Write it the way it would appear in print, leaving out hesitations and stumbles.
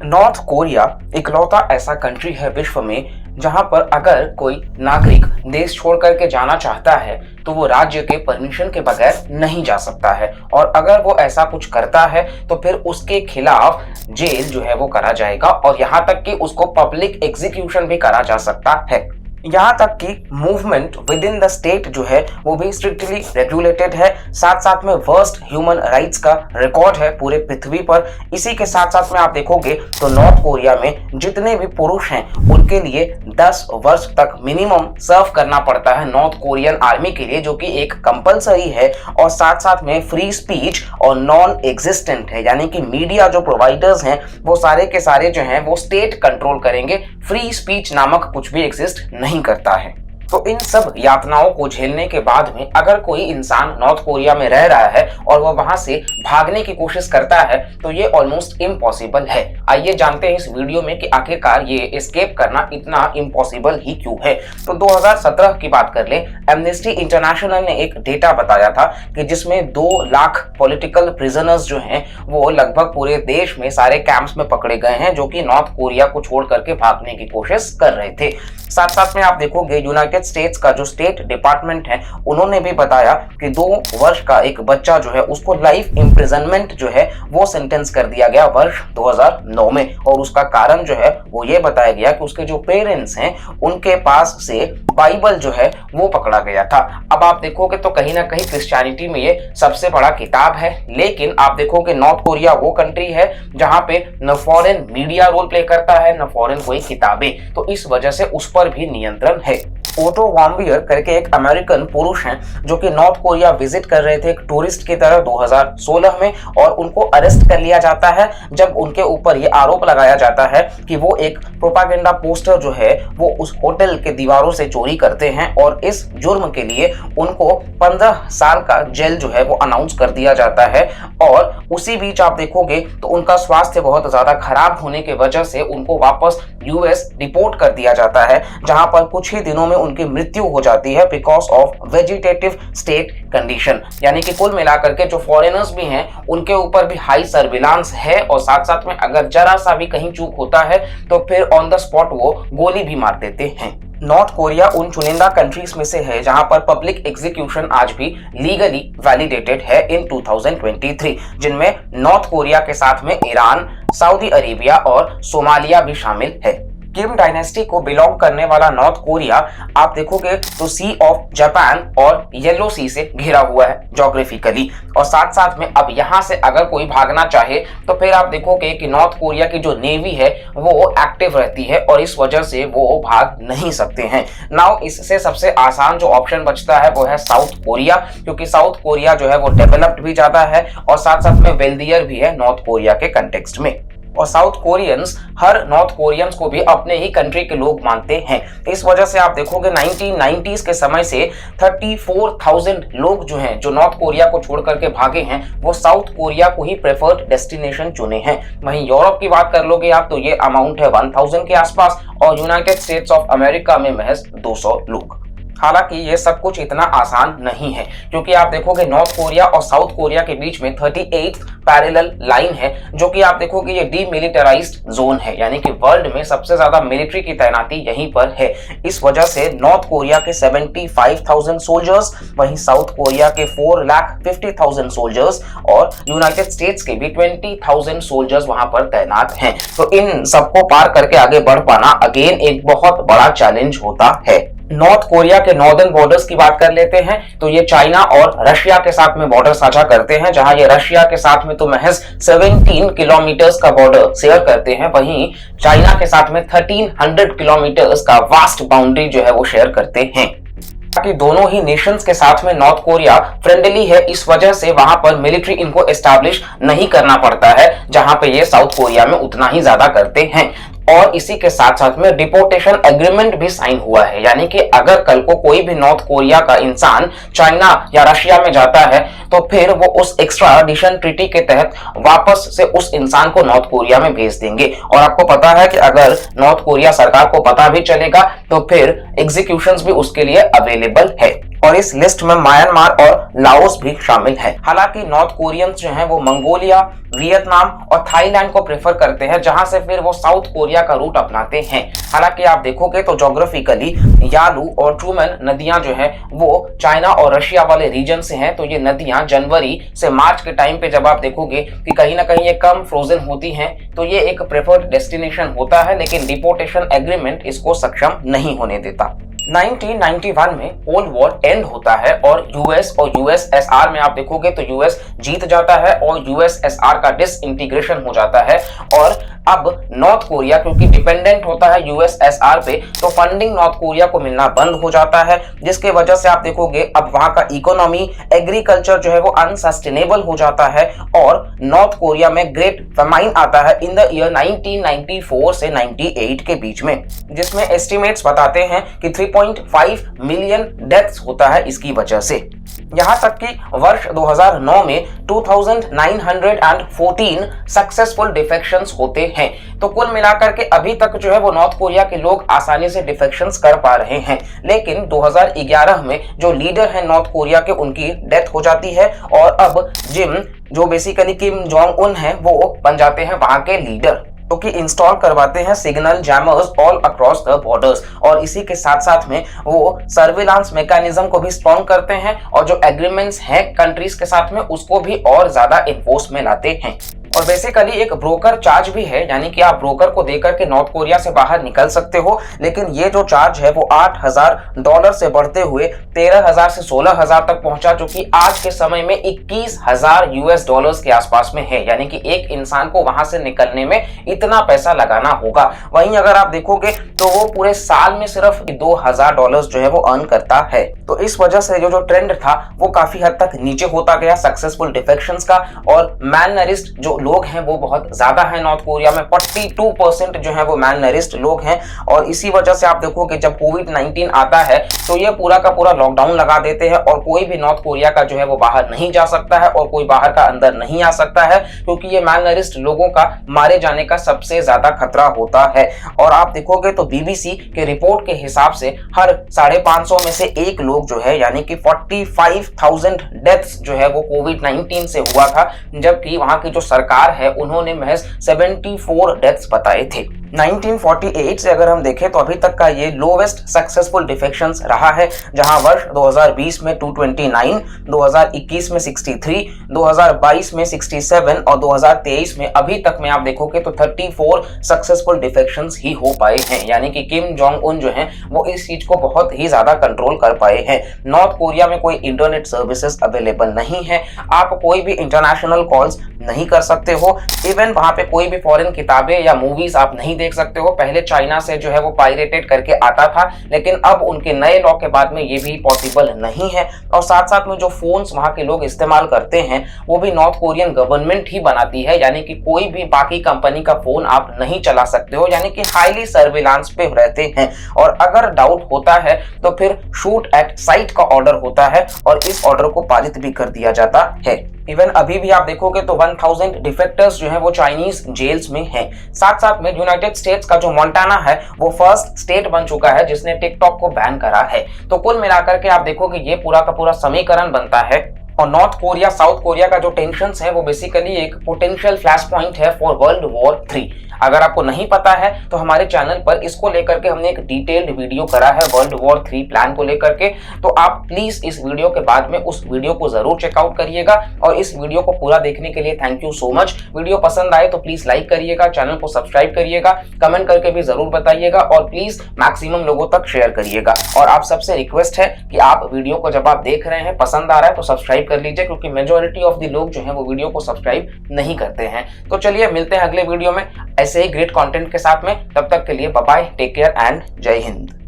North Korea इकलौता ऐसा country है विश्व में जहां पर अगर कोई नागरिक देश छोड़ करके जाना चाहता है तो वो राज्य के परमिशन के बगैर नहीं जा सकता है, और अगर वो ऐसा कुछ करता है तो फिर उसके खिलाफ जेल जो है वो करा जाएगा, और यहाँ तक कि उसको पब्लिक एग्जीक्यूशन भी करा जा सकता है। यहाँ तक कि movement with in the state जो है वो भी स्ट्रिक्टली रेगुलेटेड है। साथ साथ में वर्स्ट ह्यूमन राइट्स का रिकॉर्ड है पूरे पृथ्वी पर। इसी के साथ साथ में आप देखोगे तो नॉर्थ कोरिया में जितने भी पुरुष हैं उनके लिए 10 वर्ष तक मिनिमम सर्व करना पड़ता है नॉर्थ कोरियन आर्मी के लिए, जो कि एक कंपलसरी है। और साथ साथ में फ्री स्पीच और नॉन एग्जिस्टेंट है, यानी कि मीडिया जो प्रोवाइडर्स हैं वो सारे के सारे जो हैं वो स्टेट कंट्रोल करेंगे। फ्री स्पीच नामक कुछ भी एग्जिस्ट नहीं करता है। तो इन सब यातनाओं को झेलने के बाद में अगर कोई इंसान नॉर्थ कोरिया में रह रहा है और वह वहां से भागने की कोशिश करता है तो ये ऑलमोस्ट इम्पॉसिबल है। आइए जानते हैं इस वीडियो में कि आखिरकार ये एस्केप करना इतना इम्पॉसिबल ही क्यों है। तो 2017 की बात कर लें, एमनेस्टी इंटरनेशनल ने एक डेटा बताया था कि जिसमें 2 लाख पॉलिटिकल प्रिजनर्स जो हैं वो लगभग पूरे देश में सारे कैंप्स में पकड़े गए हैं, जो कि नॉर्थ कोरिया को छोड़ करके भागने की कोशिश कर रहे थे। साथ साथ में आप देखोगे यूनाइटेड स्टेट्स का जो स्टेट डिपार्टमेंट है उन्होंने भी बताया कि 2 वर्ष का एक बच्चा जो है उसको लाइफ इम्प्रिजनमेंट जो है वो सेंटेंस कर दिया गया वर्ष 2009 में, और उसका कारण जो है वो ये बताया गया कि उसके जो पेरेंट्स हैं उनके पास से बाइबल जो है वो पकड़ा गया था। अब आप देखोगे तो कहीं ना कहीं क्रिश्चियनिटी में ये सबसे बड़ा किताब है, लेकिन आप देखोगे नॉर्थ कोरिया वो कंट्री है जहां पे न फॉरेन मीडिया रोल प्ले करता है न फॉरेन कोई किताबें, तो इस वजह से उस पर भी नियंत्रण है। ओटो वार्म्बियर करके एक अमेरिकन पुरुष हैं जो कि नॉर्थ कोरिया विजिट कर रहे थे एक टूरिस्ट की तरह 2016 में, और उनको अरेस्ट कर लिया जाता है जब उनके ऊपर ये आरोप लगाया जाता है कि वो एक प्रोपागेंडा पोस्टर जो है वो उस होटल के दीवारों से चोरी करते हैं, और इस जुर्म के लिए उनको 15 साल का जेल जो है वो अनाउंस कर दिया जाता है। और उसी बीच आप देखोगे तो उनका स्वास्थ्य बहुत ज्यादा खराब होने की वजह से उनको वापस यूएस डिपोर्ट कर दिया जाता है, जहां पर कुछ ही दिनों में उनकी मृत्यु हो जाती है because of vegetative state condition. यानी कि कुल मिलाकर के जो फॉरेनर्स भी हैं उनके ऊपर भी हाई सर्विलांस है, और साथ साथ में अगर जरा सा भी कहीं चूक होता है तो फिर ऑन द स्पॉट वो गोली भी मार देते हैं। नॉर्थ कोरिया उन चुनिंदा कंट्रीज में से है जहां पर पब्लिक एग्जीक्यूशन आज भी लीगली वैलिडेटेड है इन 2023, जिनमें नॉर्थ कोरिया के साथ में ईरान, सऊदी अरेबिया और सोमालिया भी शामिल है। किम डायनेस्टी को बिलोंग करने वाला नॉर्थ कोरिया आप देखोगे तो सी ऑफ जापान और येलो सी से घिरा हुआ है ज्योग्राफिकली, और साथ साथ में अब यहाँ से अगर कोई भागना चाहे तो फिर आप देखोगे कि नॉर्थ कोरिया की जो नेवी है वो एक्टिव रहती है, और इस वजह से वो भाग नहीं सकते हैं। नाउ इससे सबसे आसान जो ऑप्शन बचता है वो है साउथ कोरिया, क्योंकि साउथ कोरिया जो है वो डेवलप्ड भी ज्यादा है और साथ साथ में वेल्दियर भी है नॉर्थ कोरिया के कंटेक्स्ट में। और साउथ कोरियंस हर नॉर्थ कोरियंस को भी अपने ही कंट्री के लोग मानते हैं। इस वजह से आप देखोगे 1990s के समय से 34,000 लोग जो हैं जो नॉर्थ कोरिया को छोड़ करके भागे हैं वो साउथ कोरिया को ही प्रेफर्ड डेस्टिनेशन चुने हैं। वहीं यूरोप की बात कर लोगे आप तो ये अमाउंट है 1000 के आसपास, और यूनाइटेड स्टेट्स ऑफ अमेरिका में महज 200 लोग। हालांकि ये सब कुछ इतना आसान नहीं है, क्योंकि आप देखोगे नॉर्थ कोरिया और साउथ कोरिया के बीच में 38 पैरेलल लाइन है, जो कि आप देखोगे ये डीमिलिटराइज्ड जोन है, यानी कि वर्ल्ड में सबसे ज्यादा मिलिट्री की तैनाती यहीं पर है। इस वजह से नॉर्थ कोरिया के 75,000 सोल्जर्स, वहीं साउथ कोरिया के 4,50,000 सोल्जर्स और यूनाइटेड स्टेट्स के भी 20,000 सोल्जर्स वहां पर तैनात हैं। तो इन सबको पार करके आगे बढ़ पाना अगेन एक बहुत बड़ा चैलेंज होता है। नॉर्थ कोरिया के नॉर्दर्न बॉर्डर्स की बात कर लेते हैं तो ये चाइना और रशिया के साथ में बॉर्डर साझा करते हैं, जहां ये रशिया के साथ में तो महज 17 किलोमीटर्स का बॉर्डर शेयर करते हैं, वहीं चाइना के साथ में 1300 किलोमीटर्स का वास्ट बाउंड्री जो है वो शेयर करते हैं। कि दोनों ही नेशंस के साथ में नॉर्थ कोरिया फ्रेंडली है, इस वजह से वहां पर मिलिट्री इनको एस्टैब्लिश नहीं करना पड़ता है, जहां पे ये साउथ कोरिया में उतना ही ज्यादा करते हैं। और इसी के साथ साथ में डिपोर्टेशन एग्रीमेंट भी साइन हुआ है, यानी कि अगर कल को कोई भी नॉर्थ कोरिया का इंसान चाइना या रशिया में जाता है तो फिर वो उस एक्स्ट्राडिशन ट्रीटी के तहत वापस से उस इंसान को नॉर्थ कोरिया में भेज देंगे। और आपको पता है कि अगर नॉर्थ कोरिया सरकार को पता भी चलेगा तो फिर एग्जीक्यूशंस भी उसके लिए अवेलेबल है। और इस लिस्ट में म्यांमार और लाओस भी शामिल है। हालांकि नॉर्थ कोरियंस जो हैं वो मंगोलिया, वियतनाम और थाईलैंड को प्रेफर करते हैं, जहां से फिर वो साउथ कोरिया का रूट अपनाते हैं। हालांकि आप देखोगे तो ज्योग्राफिकली यालू और ट्रूमन नदियां जो है वो चाइना और रशिया वाले रीजन से हैं, तो ये नदियां जनवरी से मार्च के टाइम पे जब आप देखोगे कि कहीं ना कहीं ये कम फ्रोजन होती हैं, तो ये एक प्रेफर्ड डेस्टिनेशन होता है, लेकिन डिपोर्टेशन एग्रीमेंट इसको सक्षम नहीं होने देता। 1991 में कोल्ड वॉर एंड होता है और यूएस और यूएसएसआर में आप देखोगे तो यूएस जीत जाता है और यूएसएसआर का डिसइंटीग्रेशन हो जाता है। और अब नॉर्थ कोरिया क्योंकि डिपेंडेंट होता है यूएसएसआर पे, तो फंडिंग नॉर्थ कोरिया को मिलना बंद हो जाता है, जिसके वजह से आप देखोगे अब वहां का इकोनॉमी, एग्रीकल्चर जो है वो अनसस्टेनेबल हो जाता है और नॉर्थ कोरिया में ग्रेट फेमाइन आता है इन द ईयर 1994 से 98 के बीच में, जिसमें एस्टिमेट्स बताते हैं कि 3.5 मिलियन डेथ्स होता है इसकी वजह से। यहां तक कि वर्ष 2009 में 2914 सक्सेसफुल डिफेक्शंस होते हैं। तो कुल मिलाकर के अभी तक जो है वो नॉर्थ कोरिया के लोग आसानी से डिफेक्शंस कर पा रहे हैं, लेकिन 2011 में जो लीडर है नॉर्थ कोरिया के उनकी डेथ हो जाती है और अब जो बेसिकली किम जोंग उन है वो बन जाते हैं वहां के लीडर, तो कि इंस्टॉल करवाते हैं signal jammers all across the borders और इसी के साथ साथ में वो सर्विलांस मैकेनिज्म को भी स्ट्रॉन्ग करते हैं और जो एग्रीमेंट्स हैं कंट्रीज के साथ में उसको भी और ज्यादा इन्फोर्स में लाते हैं। और बेसिकली एक ब्रोकर चार्ज भी है, यानी कि आप ब्रोकर को देकर के नॉर्थ कोरिया से बाहर निकल सकते हो, लेकिन ये जो चार्ज है वो $8,000 से बढ़ते हुए 13,000 से 16,000 तक पहुंचा, जो कि आज के समय में $21,000 के आसपास में है। यानी कि एक इंसान को वहां से निकलने में इतना पैसा लगाना होगा। वहीं अगर आप देखोगे तो वो पूरे साल में सिर्फ $2,000 जो है वो अर्न करता है। तो इस वजह से जो ट्रेंड था वो काफी हद तक नीचे होता गया सक्सेसफुल डिफेक्शंस का, और मैलनरिस्ट जो लोग हैं वो बहुत ज्यादा है नॉर्थ कोरिया में, 42% जो है वो मैलनरिस्ट लोग हैं। और इसी वजह से आप देखोगे जब कोविड-19 आता है तो ये पूरा का पूरा लॉकडाउन लगा देते हैं और कोई भी नॉर्थ कोरिया का जो है वो बाहर नहीं जा सकता है और कोई बाहर का अंदर नहीं आ सकता है, क्योंकि ये मैलनरिस्ट लोगों का मारे जाने का सबसे ज्यादा खतरा होता है। और आप देखोगे तो बीबीसी के रिपोर्ट के हिसाब से हर 550 में से एक लोग जो है यानी कि 45,000 डेथ्स जो है वो कोविड-19 से हुआ था, जबकि वहां की जो सरकार है उन्होंने महज 74 डेथ्स बताए थे। 1948 से अगर हम देखें तो अभी तक का ये लोवेस्ट सक्सेसफुल डिफेक्शंस रहा है, जहां वर्ष 2020 में 229, 2021 में 63, 2022 में 67 और 2023 में अभी तक में आप देखोगे तो 34 सक्सेसफुल डिफेक्शंस ही हो पाए हैं। यानी कि किम जोंग उन जो हैं वो इस चीज को बहुत ही ज्यादा कंट्रोल कर पाए हैं। नॉर्थ कोरिया में कोई इंटरनेट सर्विसेज अवेलेबल नहीं है, आप कोई भी इंटरनेशनल कॉल्स नहीं कर सकते हो, इवन वहां पे कोई भी फॉरेन किताबें या मूवीज आप नहीं देख सकते हो। पहले चाइना से जो है वो पायरेटेड करके आता था, लेकिन अब उनके नए लॉ के बाद में ये भी पॉसिबल नहीं है। और साथ साथ में जो फोन्स वहां के लोग इस्तेमाल करते हैं वो भी नॉर्थ कोरियन गवर्नमेंट ही बनाती है, यानी कि कोई भी बाकी कंपनी का फोन आप नहीं चला सकते हो, यानी कि हाईली सर्विलांस पे रहते हैं। और अगर डाउट होता है तो फिर शूट एट साइट का ऑर्डर होता है और इस ऑर्डर को पारित भी कर दिया जाता है। इवन अभी भी आप देखोगे तो 1000 डिफेक्टर्स जो है वो चाइनीज जेल्स में हैं। साथ साथ में यूनाइटेड स्टेट्स का जो मोंटाना है वो फर्स्ट स्टेट बन चुका है जिसने टिकटॉक को बैन करा है। तो कुल मिलाकर के आप देखोगे ये पूरा का पूरा समीकरण बनता है। और नॉर्थ कोरिया साउथ कोरिया का जो टेंशंस है वो बेसिकली एक पोटेंशियल फ्लैश पॉइंट है फॉर वर्ल्ड वॉर 3। अगर आपको नहीं पता है तो हमारे चैनल पर इसको लेकर के हमने एक डिटेल्ड वीडियो करा है वर्ल्ड वॉर 3 प्लान को लेकर के, तो आप प्लीज इस वीडियो के बाद में उस वीडियो को जरूर चेकआउट करिएगा। और इस वीडियो को पूरा देखने के लिए thank you so much. Video पसंद आए तो प्लीज लाइक करिएगा, चैनल को सब्सक्राइब करिएगा, कमेंट करके भी जरूर बताइएगा और प्लीज मैक्सिमम लोगों तक शेयर करिएगा। और आप सबसे रिक्वेस्ट है कि आप वीडियो को जब आप देख रहे हैं पसंद आ रहा है तो सब्सक्राइब कर लीजिए, क्योंकि मेजोरिटी ऑफ द लोग जो है वो वीडियो को सब्सक्राइब नहीं करते हैं। तो चलिए मिलते हैं अगले वीडियो में ऐसे ही ग्रेट कंटेंट के साथ में। तब तक के लिए bye bye, take care and जय हिंद।